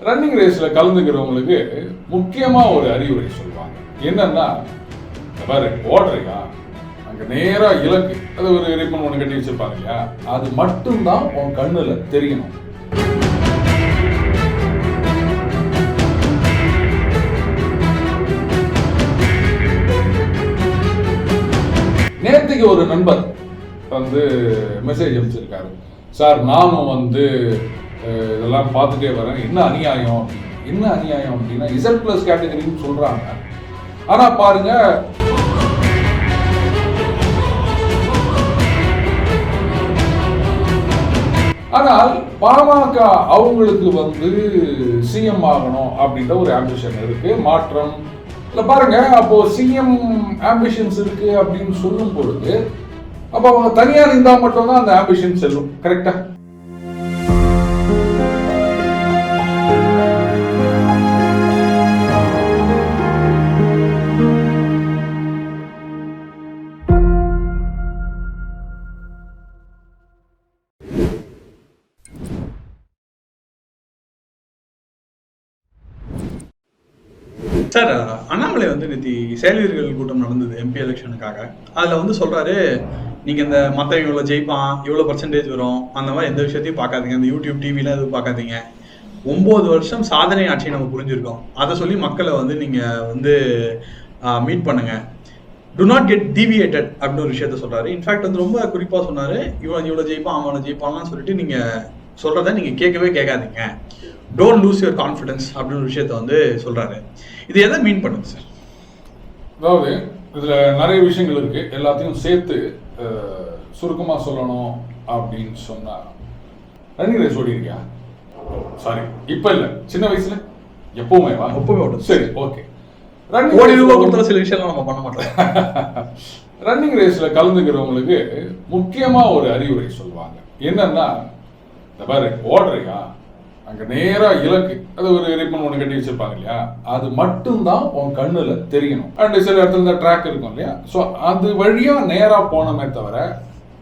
Running ரேஸ்ல கலந்துக்கிறவங்களுக்கு முக்கியமா ஒரு அறிவுரை சொல்லுவாங்க. என்னன்னா, பாரு ஓடுறியா, அங்க நேரா இலக்கு, அது ஒரு ரிப்பன் ஒன்று கட்டி வச்சிருப்பாங்க இல்லையா, அது மட்டும்தான் உன் கண்ணுல தெரியணும். நேற்றுக்கு ஒரு நண்பர் வந்து மெசேஜ் அனுப்பிச்சிருக்காரு. சார், நானும் இதெல்லாம் பார்த்துட்டே வரேன், என்ன அநியாயம் அப்படின்னா Z+ கேட்டகரின்னு சொல்றாங்க. ஆனா பாருங்க, ஆனால் பாமக அவங்களுக்கு சிஎம் ஆகணும் அப்படின்ற ஒரு ஆம்பிஷன் இருக்கு, மாற்றம் இல்ல. பாருங்க, அப்போ சிஎம் ஆம்பிஷன்ஸ் இருக்கு அப்படின்னு சொல்லும் பொழுது அப்ப அவங்க தனியா இருந்தா மட்டும்தான் அந்த ஆம்பிஷன் செல்லும். கரெக்டா? சார், அண்ணாமலை நேற்று செயல்வீரர்கள் கூட்டம் நடந்தது எம்பி எலெக்ஷனுக்காக. அதில் சொல்றாரு, நீங்க இந்த மற்ற இவ்வளோ ஜெயிப்பான், இவ்வளோ பர்சன்டேஜ் வரும், அந்த மாதிரி எந்த விஷயத்தையும் பார்க்காதீங்க, இந்த யூடியூப் டிவிலாம் எதுவும் பார்க்காதீங்க, 9 வருஷம் சாதனை ஆட்சியை நம்ம புரிஞ்சிருக்கோம், அதை சொல்லி மக்களை நீங்க மீட் பண்ணுங்க, டு நாட் கெட் டிவியேட்டட் அப்படின்னு ஒரு விஷயத்த சொல்றாரு. இன்ஃபேக்ட் ரொம்ப குறிப்பா சொன்னாரு, இவ்வளோ ஜெயிப்பான் அவனை ஜெயிப்பான்லாம் சொல்லிட்டு நீங்க சொல்றத நீங்க கேட்கவே கேட்காதீங்க, டோன்ட் லூஸ் யுவர் கான்ஃபிடன்ஸ் அப்படின்னு ஒரு விஷயத்த சொல்றாரு. இது எதை மீன் பண்ணுது சார்? அதாவது இதுல நிறைய விஷயங்கள் இருக்கு, எல்லாத்தையும் சேர்த்து சுருக்கமா சொல்லணும் அப்படின்னு சொன்னா, ரன்னிங் ரேஸ் ஓடி இருக்கியா? சாரி, இப்ப இல்ல, சின்ன வயசுல எப்பவுமே ஓடும். சரி, ஓகே. சில விஷயம் நம்ம பண்ண மாட்டோம். ரன்னிங் ரேஸ்ல கலந்துக்கிறவங்களுக்கு முக்கியமா ஒரு அறிவுரை சொல்லுவாங்க. என்னன்னா, பாரு ஓடுறியா, அங்க நேரா இலக்கு, அது ஒரு ரிப்பன் ஒன்று கட்டி வச்சிருப்பாங்க இல்லையா, அது மட்டும்தான் உன் கண்ணுல தெரியணும். அண்ட் சில இடத்துல இந்த ட்ராக் இருக்கும் இல்லையா, ஸோ அது வழியா நேரா போனமே தவிர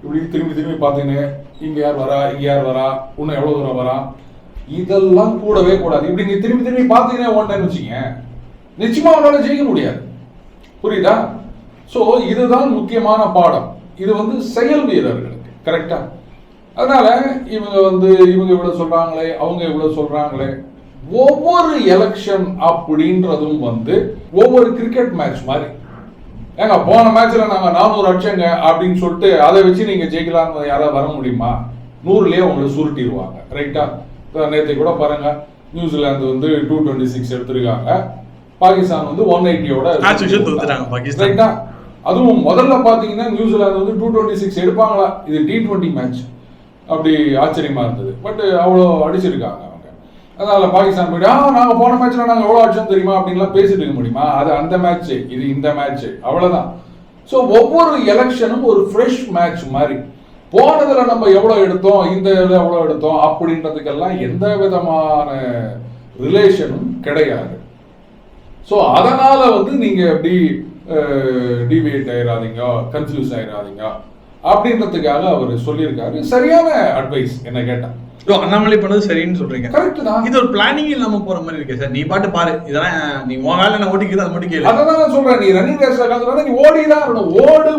இப்படி திரும்பி பார்த்தீங்க, இங்க யார் வரா, இன்னும் எவ்வளவு தூரம் வரா, இதெல்லாம் கூடவே கூடாது. இப்படி நீ திரும்பி பார்த்தீங்கன்னா ஓட்டேன்னு வச்சுங்க, நிச்சயமா அவனால ஜெயிக்க முடியாது. புரியுதா? ஸோ இதுதான் முக்கியமான பாடம். இது செயல் வீரர்களுக்கு. கரெக்டா? அதனால இவங்க இவ்வளவு சொல்றாங்களே, அவங்க இவ்வளவு சொல்றாங்களே, ஒவ்வொரு எலெக்ஷன் அப்படின்றதும் ஒவ்வொரு கிரிக்கெட் மேட்ச் மாதிரி. ஏங்க, போன மேட்ச்ல நாங்க 400 அடிச்சங்க அப்படின்னு சொல்லிட்டு அதை வச்சு நீங்க ஜெயிக்கலாம்னு யாராவது வர முடியுமா? 100லயே உங்களை சுருட்டிடுவாங்க. ரைட்டா? நேற்று கூட பாருங்க, நியூசிலாந்து 226 எடுத்திருக்காங்க, பாகிஸ்தான் 180யோட. ரைட்டா? அதுவும் முதல்ல பாத்தீங்கன்னா நியூசிலாந்து 226 எடுப்பாங்களா, இது T20 மேட்ச், அப்படி ஆச்சரியமா இருந்தது. பட் அவ்வளோ அடிச்சிருக்காங்க அவங்க. அதனால பாகிஸ்தான் போயிட்டு நாங்க போன மேட்ச்ல நாங்க எவ்வளவு அடிச்சோம் தெரியுமா அப்படின்லாம் பேசிட்டு இருக்க முடியுமா? அது அந்த மேட்ச், இது இந்த மேட்ச், அவ்வளவுதான். ஸோ ஒவ்வொரு எலெக்ஷனும் ஒரு ஃப்ரெஷ் மேட்ச் மாதிரி. போனதுல நம்ம எவ்வளவு எடுத்தோம், இந்த இதில் எவ்வளவு எடுத்தோம் அப்படின்றதுக்கெல்லாம் எந்த விதமான ரிலேஷனும் கிடையாது. ஸோ அதனால நீங்க எப்படி டிவியேட் ஆயிடாதீங்க, கன்ஃபியூஸ் ஆயிடாதீங்க அப்படின்றதுக்காக அவர் சொல்லியிருக்காரு. சரியான அட்வைஸ் என்ன கேட்டா. அண்ணாமலை பண்ணது சரின்னு சொல்றீங்க. கரெக்ட் தான். இது ஒரு பிளானிங் இல்லாம போற மாதிரி இருக்கு சார். நீ பாட்டு பாரு, இதெல்லாம் நீ உன் வேலை என்ன ஓட்டிக்கிறது, அது மட்டும் கேளு. அதான் நான் சொல்றேன், நீ ரன்னிங் ரேஸ்ல கலந்துறத நீ ஓடிதான் இருக்கணும். ஓடு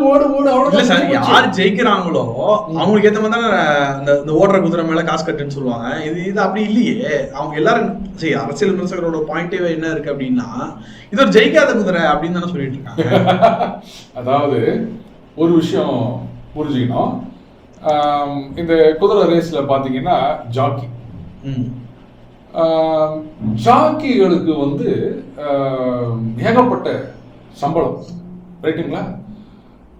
அவ்வளவு சார். யார் ஜெயிக்கிறாங்களோ அவங்களுக்கு ஏத்த மாதிரி தான் இந்த ஓடுற குதிரை மேல காசு கட்டுன்னு சொல்லுவாங்க. இது அப்படி இல்லையே. அவங்க எல்லாரும் சரி, அரசியல் விமர்சகரோட பாயிண்டே என்ன இருக்கு அப்படின்னா, இது ஒரு ஜெயிக்காத குதிரை அப்படின்னு தானே சொல்லிட்டு இருக்காங்க. அதாவது ஒரு விஷயம் புரிஞ்சுக்கணும். இந்த குதிரை ரேஸ்ல பாத்தீங்கன்னா ஜாக்கிகளுக்கு ஏகப்பட்ட சம்பளம். ரைட்டுங்களா?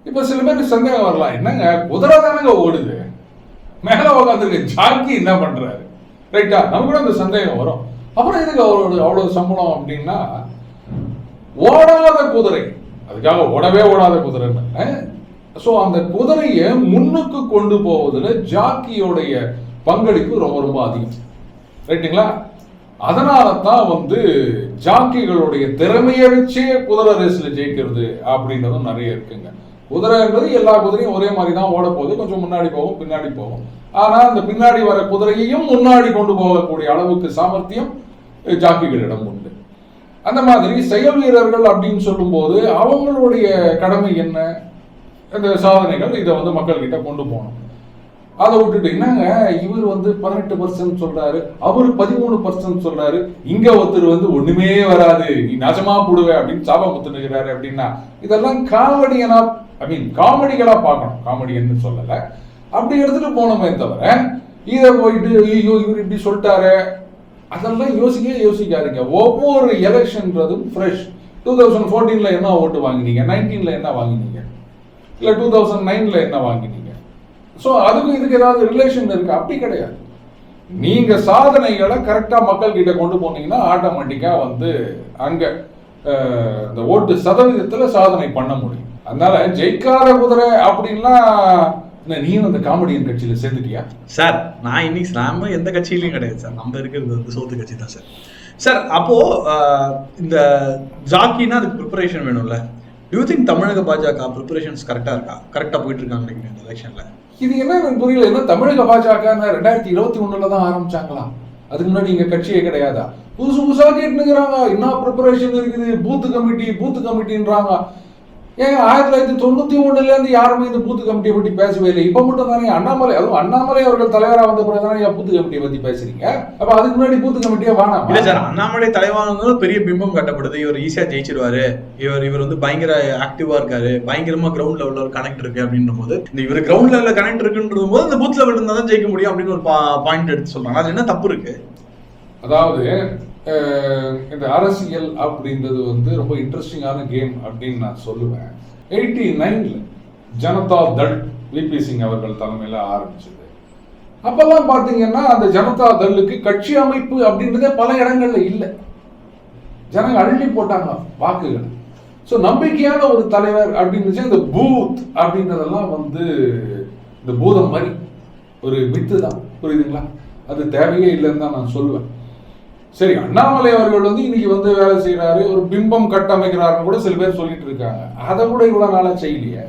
இப்ப சில பேருக்கு சந்தேகம் வரலாம், என்னங்க குதிரை தானங்க ஓடுது, மேல உட்காந்துருக்கு, ஜாக்கி என்ன பண்றாரு? ரைட்டா? நமக்கு கூட அந்த சந்தேகம் வரும். அப்புறம் எதுக்கு அவரோட அவ்வளவு சம்பளம் அப்படின்னா, ஓடாத குதிரை, அதுக்காக ஓடவே ஓடாத குதிரை. ஸோ அந்த குதிரையை முன்னுக்கு கொண்டு போவதில் ஜாக்கியோடைய பங்களிப்பு ரொம்ப ரொம்ப அதிகம். ரைட்டுங்களா? அதனால தான் ஜாக்கிகளுடைய திறமையை வச்சே குதிரை ரேஸ்ல ஜெயிக்கிறது அப்படின்றதும் நிறைய இருக்குங்க. குதிரைன்றது எல்லா குதிரையும் ஒரே மாதிரி தான் ஓட போகுது, கொஞ்சம் முன்னாடி போகும் பின்னாடி போகும். ஆனா அந்த பின்னாடி வர குதிரையையும் முன்னாடி கொண்டு போகக்கூடிய அளவுக்கு சாமர்த்தியம் ஜாக்கிகளிடம் உண்டு. அந்த மாதிரி செயல் வீரர்கள் அப்படின்னு சொல்லும்போது அவங்களுடைய கடமை என்ன, இந்த சாதனைகள் இதை வந்து மக்கள் கிட்ட கொண்டு போகணும். அதை விட்டுட்டு என்னங்க இவர் வந்து 18% சொல்றாரு, அவரு 13% சொல்றாரு, இங்க ஒருத்தர் வந்து ஒண்ணுமே வராது நீ நாசமா போடுவே அப்படின்னு சாபம் குத்துனுகிறாரு அப்படின்னா இதெல்லாம் காமெடியனா காமெடிகளா பார்க்கணும். காமெடியன்னு சொல்லல, அப்படி எடுத்துட்டு போனோமே தவிர இதை போயிட்டு ஐயோ இவர் இப்படி சொல்லிட்டாரு அதெல்லாம் யோசிக்காதீங்க. ஒவ்வொரு எலெக்ஷன்றதும் ஃப்ரெஷ். 2014 என்ன ஓட்டு வாங்கினீங்க, 19 என்ன வாங்கினீங்க, இல்ல 2009 என்ன வாங்கினீங்க? ஸோ அதுக்கும் இதுக்கு ஏதாவது ரிலேஷன் இருக்கு? அப்படி கிடையாது. நீங்க சாதனைகளை கரெக்டா மக்கள் கிட்ட கொண்டு போனீங்கன்னா ஆட்டோமேட்டிக்கா வந்து அங்க இந்த ஓட்டு சதவீதத்துல சாதனை பண்ண முடியும். அதனால ஜெயிக்காத குதிரை அப்படின்னா நீயும் அந்த காமெடியன் கட்சியில சேர்ந்துட்டியா? சார் நான் இன்னைக்கு நாம எந்த கட்சியிலையும் கிடையாது சார், நம்ம இருக்கிறது வந்து சோத்து கட்சி தான் சார். சார் அப்போ இந்த ஜாக்கினா அதுக்கு ப்ரிப்பரேஷன் வேணும்ல. யூ திங்க் தமிழக பாஜக ப்ரிப்பரேஷன்ஸ் கரெக்டா இருக்கா, கரெக்டா போயிட்டு இருக்காங்க நினைக்கிறேன் இந்த எலெக்ஷன்ல? இது என்ன எனக்கு புரியல. என்ன தமிழக பாஜக 2021 தான் ஆரம்பிச்சாங்களா? அதுக்கு முன்னாடி இங்க கட்சியே கிடையாதா? புதுசா கேட்டுக்கிறாங்க என்ன ப்ரிப்பரேஷன் இருக்குது, பூத்து கமிட்டின்றாங்க. ஏன் 1991 இருந்து யாருமே இந்த பூத்து கமிட்டியை பற்றி பேசவே இல்லை. இப்ப மட்டும் தானே அண்ணாமலை அவர்கள் தலைவராக வந்த பிறகுதானே பூத்து கமிட்டியை பத்தி பேசுறீங்க. அப்ப அதுக்கு முன்னாடி பூத்து கமிட்டியா வேணாம்? இல்ல சார், அண்ணாமலை தலைவராக பெரிய பிம்பம் கட்டப்படுது, இவர் ஈஸியா ஜெயிச்சிருவாரு, இவர் வந்து பயங்கர ஆக்டிவா இருக்காரு, பயங்கரமா கிரவுண்ட் லெவல்ல ஒரு கனெக்ட் இருக்கு அப்படின்னும் போது இந்த இவர் கிரவுண்ட் லெவல்ல கனெக்ட் இருக்குன்றது போது இந்த பூத் லெவல் இருந்தா தான் ஜெயிக்க முடியும் அப்படின்னு ஒரு பாயிண்ட் எடுத்து சொல்றாங்க. அது என்ன தப்பு இருக்கு? அதாவது இந்த அரசியல் அப்படின்றது வந்து ரொம்ப இன்ட்ரெஸ்டிங்கான கேம் அப்படின்னு நான் சொல்லுவேன். 89 ஜனதா தள் விபி சிங் அவர்கள் தலைமையில ஆரம்பிச்சது. அப்பெல்லாம் பாத்தீங்கன்னா அந்த ஜனதா தள்ளுக்கு கட்சி அமைப்பு அப்படின்றதே பல இடங்கள்ல இல்லை. ஜனங்க அள்ளி போட்டாங்க வாக்குகள். ஸோ நம்பிக்கையான ஒரு தலைவர் அப்படின்னு இந்த பூத் அப்படின்றதெல்லாம் வந்து இந்த பூதம் மாதிரி ஒரு மித்து தான், புரியுதுங்களா? அது தேவையே இல்லைன்னு தான் நான் சொல்லுவேன். சரி, அண்ணாமலை அவர்கள் வந்து இன்னைக்கு வந்து வேலை செய்யறாரு, ஒரு பிம்பம் கட்டமைக்கிறாருன்னு கூட சில பேர் சொல்லிட்டு இருக்காங்க. அதை கூட இவ்வளவு நாளா செய்யலையே,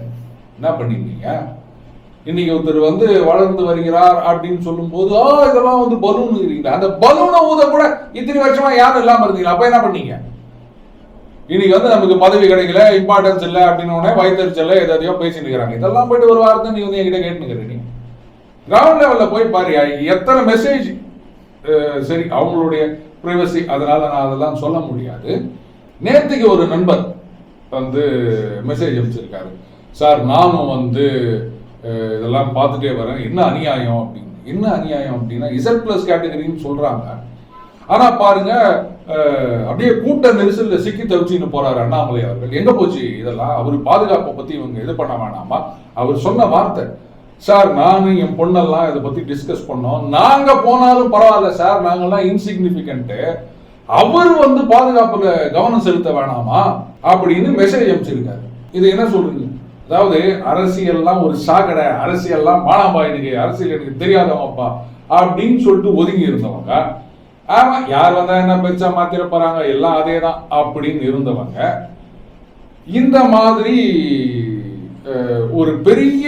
என்ன பண்ணிருந்தீங்க? இன்னைக்கு ஒருத்தர் வந்து வளர்ந்து வருகிறார் அப்படின்னு சொல்லும் போது இதெல்லாம் வந்து பலூன் இருக்கீங்களா? அந்த பலூனை ஊத கூட இத்தனை வருஷமா யாரும் இல்லாம இருந்தீங்களா? அப்ப என்ன பண்ணீங்க? இன்னைக்கு வந்து நமக்கு பதவி கிடைக்கல, இம்பார்ட்டன்ஸ் இல்லை அப்படின்னு வயிற்றுச்சல்ல எதையோ பேசிட்டு இருக்கிறாங்க. இதெல்லாம் போயிட்டு ஒரு வாரத்தை நீ வந்து என்கிட்ட கேட்டுக்கிறீங்க. கிரவுண்ட் லெவல்ல போய் பாரு எத்தனை மெசேஜ். சரி, அவங்களுடைய பிரைவசி, அதனால நான் அதெல்லாம் சொல்ல முடியாது. நேற்றுக்கு ஒரு நண்பர் வந்து மெசேஜ் அனுப்பிச்சிருக்காரு, சார் நானும் வந்து இதெல்லாம் பார்த்துட்டே வரேன், என்ன அநியாயம் அப்படின்னு. என்ன அநியாயம் அப்படின்னா Z+ கேட்டகரின்னு சொல்றாங்க. ஆனா பாருங்க அப்படியே கூட்ட நெரிசல்ல சிக்கி தவிச்சின்னு போறாரு அண்ணாமலை அவர்கள். எங்க போச்சு இதெல்லாம்? அவர் பாதுகாப்பை பத்தி இவங்க இது பண்ண வேணாமா? அவர் சொன்ன வார்த்தை, சார் நானும் என் பொண்ணெல்லாம் இதை பத்தி டிஸ்கஸ் பண்ணோம், நாங்க போனாலும் பரவாயில்ல சார், நாங்கெல்லாம் இன்சிக்னிபிகண்ட், அவர் வந்து பாதுகாப்புல கவனம் செலுத்த வேணாமா அப்படின்னு மெசேஜ் அனுப்பிச்சிருக்காரு. இது என்ன சொல்றீங்க? அதாவது அரசியல்லாம் ஒரு சாக்கடை, அரசியல்லாம் மானாபாயினுக்கு, அரசியல் எனக்கு தெரியாதவங்கப்பா அப்படின்னு சொல்லிட்டு ஒதுங்கி இருந்தவங்க, ஆமா யார் வந்தா என்ன பெருசா மாத்திர போறாங்க, எல்லாம் அதே தான் அப்படின்னு இருந்தவங்க இந்த மாதிரி ஒரு பெரிய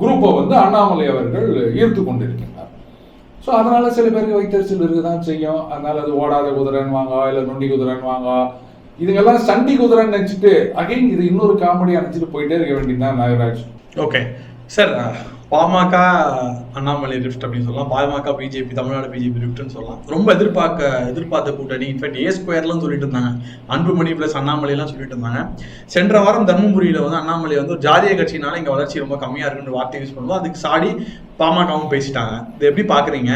குரூப்பை வந்து அண்ணாமலை அவர்கள் ஈர்த்து கொண்டிருக்கின்றார். ஸோ அதனால சில பேருக்கு வைத்தறிச்சல் இருக்குதான் செய்யும். அதனால அது ஓடாத குதிரைன்னு வாங்க, இல்லை நொண்டி குதிரைன்னு வாங்க, இதுங்கெல்லாம் சண்டி குதிரைன்னு நினைச்சிட்டு அகைன் இது இன்னொரு காமெடியா நினைச்சிட்டு போயிட்டே இருக்க வேண்டியதுதான் Nagaraj. Okay sir, PMK Annamalai rift அப்படின்னு சொல்லலாம், பாமக பிஜேபி தமிழ்நாடு பிஜேபி ரிஃப்ட்னு சொல்லலாம். ரொம்ப எதிர்பார்த்த கூட்டணி. இன்ஃபேக்ட் A2 சொல்லிட்டு இருந்தாங்க, அன்புமணி பிளஸ் அண்ணாமலை எல்லாம் சொல்லிட்டு இருந்தாங்க. சென்ற வாரம் தர்மபுரியில வந்து அண்ணாமலை வந்து ஒரு ஜாதிய கட்சினால இங்க வளர்ச்சி ரொம்ப கம்மியா இருக்குன்ற வார்த்தை யூஸ் பண்ணுவோம், அதுக்கு சாடி பாமகவும் பேசிட்டாங்க. இது எப்படி பாக்குறீங்க?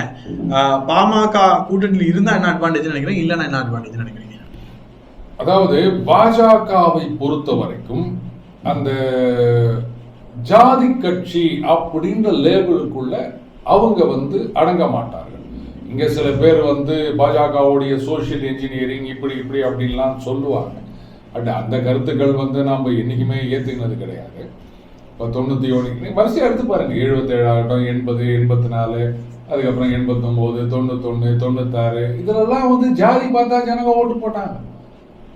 பாமக கூட்டணியில் இருந்தா என்ன அட்வான்டேஜ் நினைக்கிறீங்க, இல்லைன்னா என்ன அட்வான்டேஜ் நினைக்கிறீங்க? அதாவது பாஜகவை பொறுத்த வரைக்கும் அந்த ஜாதி கட்சி அப்படின்ற லேபிளுக்குள்ள அவங்க வந்து அடங்க மாட்டார்கள். இங்க சில பேர் வந்து பாஜகவுடைய சோசியல் இன்ஜினியரிங் இப்படி அப்படின்லாம் சொல்லுவாங்க. பட் அந்த கருத்துக்கள் வந்து நம்ம என்னைக்குமே ஏத்துக்கினது கிடையாது. இப்போ 91 வரிசையா எடுத்து பாருங்க, 77 ஆகட்டும், 80, 84, அதுக்கப்புறம் 89, 91, 96, இதுலலாம் வந்து ஜாதி பார்த்தா ஜனங்க ஓட்டு போட்டாங்க.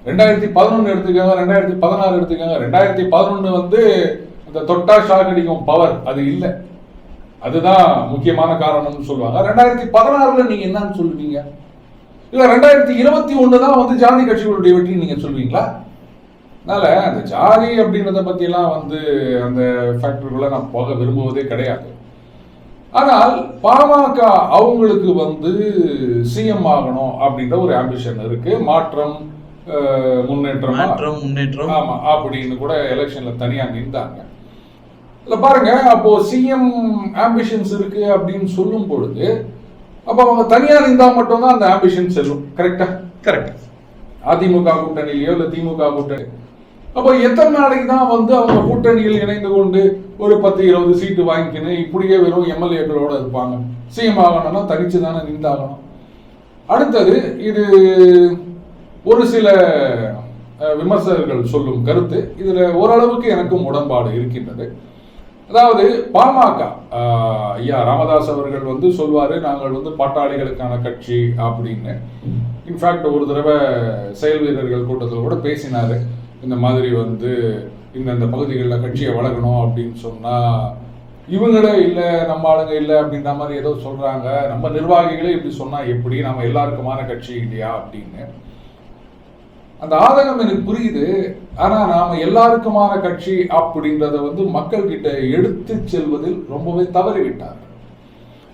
2011 எடுத்துக்கோங்க, 2016 எடுத்துக்கோங்க. 2011 வந்து அந்த தொட்டா ஷாக் அடிக்கும் பவர் அது இல்லை. அதுதான் முக்கியமான காரணம்னு சொல்லுவாங்க. 2016 நீங்க என்னன்னு சொல்லுவீங்க? இல்ல 2021 தான் வந்து ஜாதி கட்சிகளுடைய வெற்றி நீங்க சொல்வீங்களா? அதனால அந்த ஜாதி அப்படின்றத பத்தி எல்லாம் வந்து அந்த ஃபேக்டருக்குள்ள நான் போக விரும்புவதே கிடையாது. ஆனால் பாமக அவங்களுக்கு வந்து சிஎம் ஆகணும் அப்படின்ற ஒரு ஆம்பிஷன் இருக்கு. மாற்றம் முன்னேற்றம் ஆமா அப்படின்னு கூட எலெக்ஷன்ல தனியா நின்றாங்க. இல்ல பாருங்க, அப்போ சிஎம் ஆம்பிஷன்ஸ் இருக்கு அப்படின்னு சொல்லும் பொழுது அப்ப அவங்க தனியா நின்றா மட்டும்தான் அந்த ஆம்பிஷன் செல்லும். கரெக்டா? கரெக்ட். அதிமுக கூட்டணியிலயோ இல்ல திமுக கூட்டணி அப்போ எத்தனை நாளைக்கு தான் வந்து அவங்க கூட்டணியில் இணைந்து கொண்டு ஒரு 10-20 சீட்டு வாங்கிக்கணும், இப்படியே வெறும் எம்எல்ஏக்களோட இருப்பாங்க? சிஎம் ஆகணும்னா தனிச்சு தானே நின்றாகணும். அடுத்தது, இது ஒரு சில விமர்சகர்கள் சொல்லும் கருத்து, இதுல ஓரளவுக்கு எனக்கும் உடன்பாடு இருக்கின்றது. அதாவது பாமக ஐயா ராமதாஸ் அவர்கள் வந்து சொல்வாரு, நாங்கள் வந்து பாட்டாளிகளுக்கான கட்சி அப்படின்னு. இன்ஃபேக்ட் ஒரு தடவை செயல் வீரர்கள் கூட்டத்தில் கூட பேசினாரு, இந்த மாதிரி வந்து இந்த பகுதிகளில் கட்சியை வளர்க்கணும் அப்படின்னு சொன்னா இவங்களே இல்லை, நம்ம ஆளுங்க இல்லை அப்படின்ற மாதிரி ஏதோ சொல்றாங்க, நம்ம நிர்வாகிகளே இப்படி சொன்னா எப்படி, நம்ம எல்லாருக்குமான கட்சி இல்லையா அப்படின்னு. அந்த ஆதங்கம் எனக்கு புரியுது. ஆனா நாம எல்லாருக்குமான கட்சி அப்படின்றத வந்து மக்கள் கிட்ட எடுத்து செல்வதில் ரொம்பவே தவறிவிட்டாங்க.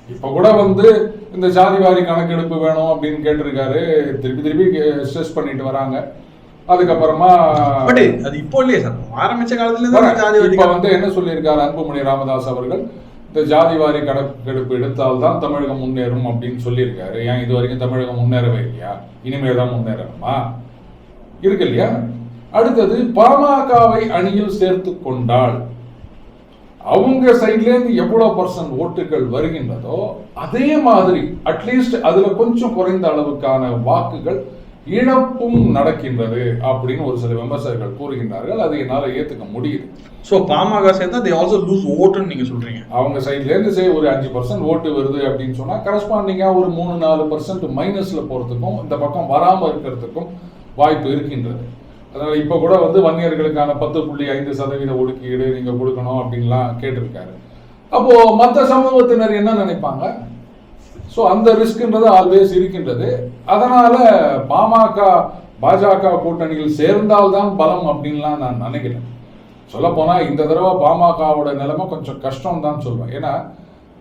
இப்ப கூட வந்து இந்த ஜாதிவாரி கணக்கெடுப்பு வேணும் அப்படின்னு கேட்டிருக்காரு, திருப்பி ஸ்ட்ரெஸ் பண்ணிட்டு வராங்க. அதுக்கப்புறமா அது இப்போ இல்லையே சார், ஆரம்பிச்ச காலத்துல இப்ப வந்து என்ன சொல்லியிருக்காரு அன்புமணி ராமதாஸ் அவர்கள், இந்த ஜாதிவாரி கணக்கெடுப்பு எடுத்தால்தான் தமிழகம் முன்னேறும் அப்படின்னு சொல்லியிருக்காரு. ஏன் இது வரைக்கும் தமிழகம் முன்னேறவே இல்லையா? இனிமேல் தான் முன்னேறணுமா? இருக்கு இல்லையா? அடுத்தது, பாமகவை அணியில் சேர்த்து கொண்டால் அவங்க சைட்ல இருந்து எவ்வளவு % ஓட்டுகள் வருகின்றதோ அதே மாதிரி அட்லீஸ்ட் அதுல கொஞ்சம் குறைந்த அளவுக்கான வாக்குகள் இழப்பும் நடக்கின்றது அப்படின்னு ஒரு சில விமர்சகர்கள் கூறுகின்றார்கள். அது என்னால ஏத்துக்க முடியுது. சோ பாமக சேர்ந்தா they also lose vote-ன்னு நீங்க சொல்றீங்க. அவங்க சைட்ல இருந்து ஒரு 5% ஓட்டு வருது அப்படின்னு சொன்னா கரஸ்பாண்டிங்கா ஒரு 3-4% மைனஸ்ல போறதுக்கும் இந்த பக்கம் வராம இருக்கிறதுக்கும் வாய்ப்பு இருக்கின்றது. அதனால இப்ப கூட வந்து வன்னியர்களுக்கான 10.5% ஒதுக்கீடு நீங்க கொடுக்கணும் அப்படின்லாம் கேட்டிருக்காரு. அப்போ மற்ற சமூகத்தினர் என்ன நினைப்பாங்க? ஸோ அந்த ரிஸ்க்ன்றது ஆல்வேஸ் இருக்கின்றது. அதனால பாஜக கூட்டணியில் சேர்ந்தால்தான் பலம் அப்படின்லாம் நான் நினைக்கிறேன். சொல்ல போனா இந்த தடவை பாமகவோட நிலைமை கொஞ்சம் கஷ்டம் தான் சொல்வேன். ஏன்னா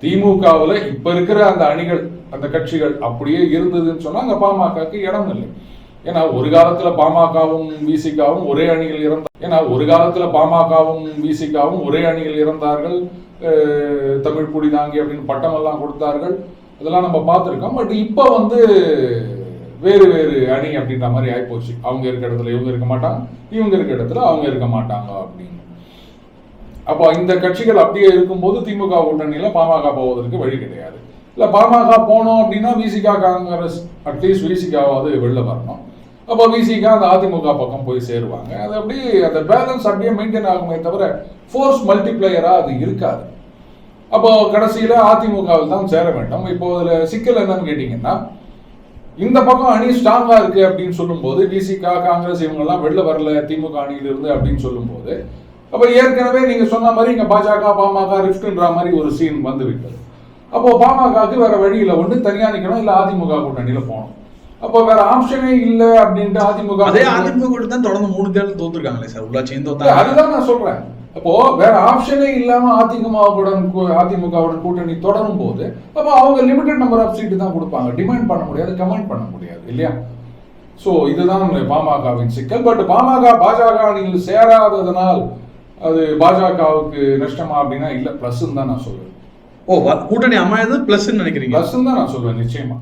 திமுகவில் இப்ப இருக்கிற அந்த அணிகள் அந்த கட்சிகள் அப்படியே இருந்ததுன்னு சொன்னா அங்க பாமகக்கு இடம் இல்லை. ஏன்னா ஒரு காலத்துல பாமகவும் விசிகாவும் ஒரே அணியில் இருந்தார்கள். தமிழ் குடி தாங்கி அப்படின்னு பட்டமெல்லாம் கொடுத்தார்கள். இதெல்லாம் நம்ம பார்த்துருக்கோம். பட் இப்போ வந்து வேறு வேறு அணி அப்படின்ற மாதிரி ஆயிப்போச்சு. அவங்க இருக்க இடத்துல இவங்க இருக்க மாட்டாங்க, இவங்க இருக்க இடத்துல அவங்க இருக்க மாட்டாங்க அப்படின்னு. அப்போ இந்த கட்சிகள் அப்படியே இருக்கும்போது திமுக கூட்டணியில பாமக போவதற்கு வழி கிடையாது. இல்ல பாமக போனோம் அப்படின்னா விசிகா காங்கிரஸ் அட்லீஸ்ட் விசிகாவது வெளில வரணும். அப்போ விசிகா அந்த அதிமுக பக்கம் போய் சேருவாங்க. அது அப்படியே அந்த பேலன்ஸ் அப்படியே மெயின்டைன் ஆகுமே தவிர ஃபோர்ஸ் மல்டிப்ளையரா அது இருக்காது. அப்போ கடைசியில அதிமுகவில் தான் சேர வேண்டும். இப்போ அதுல சிக்கல் என்னன்னு கேட்டீங்கன்னா, இந்த பக்கம் அணி ஸ்ட்ராங்கா இருக்கு அப்படின்னு சொல்லும் போது விசிகா காங்கிரஸ் இவங்க எல்லாம் வெளில வரல திமுக அணியில இருந்து அப்படின்னு சொல்லும் போது, அப்ப ஏற்கனவே நீங்க சொன்ன மாதிரி இங்க பாஜக பாமக ரிஃப்ட்ன்ற மாதிரி ஒரு சீன் வந்து விட்டது. அப்போ பாமகக்கு வேற வழியில ஒன்று தனியா நிக்கணும், இல்ல அதிமுக கூட்டணியில போகணும். அப்போ வேற ஆப்ஷனே இல்ல அப்படின்ட்டு அதிமுக தான் தொடர்ந்து 3 தேர்தல் தோத்துருக்காங்களே சார், உள்ளாட்சியும் தோத்தாங்க. அதுதான் நான் சொல்றேன். அப்போ வேற ஆப்ஷனே இல்லாம அதிமுகவுடன் கூட்டணி தொடரும் போது அப்போ அவங்க லிமிடெட் நம்பர் ஆஃப் சீட்டு தான் கொடுப்பாங்க. டிமாண்ட் பண்ண முடியாது, கமெண்ட் பண்ண முடியாது இல்லையா? சோ இதுதான் பாமகவின் சிக்கல். பட் பாஜக அணியில் சேராததனால் அது பாஜகவுக்கு நஷ்டமா அப்படின்னா இல்ல, பிளஸ் தான் நான் சொல்றேன். கூட்டணி அமையாது பிளஸ் நினைக்கிறீங்க? பிளஸ் தான் நான் சொல்றேன் நிச்சயமா.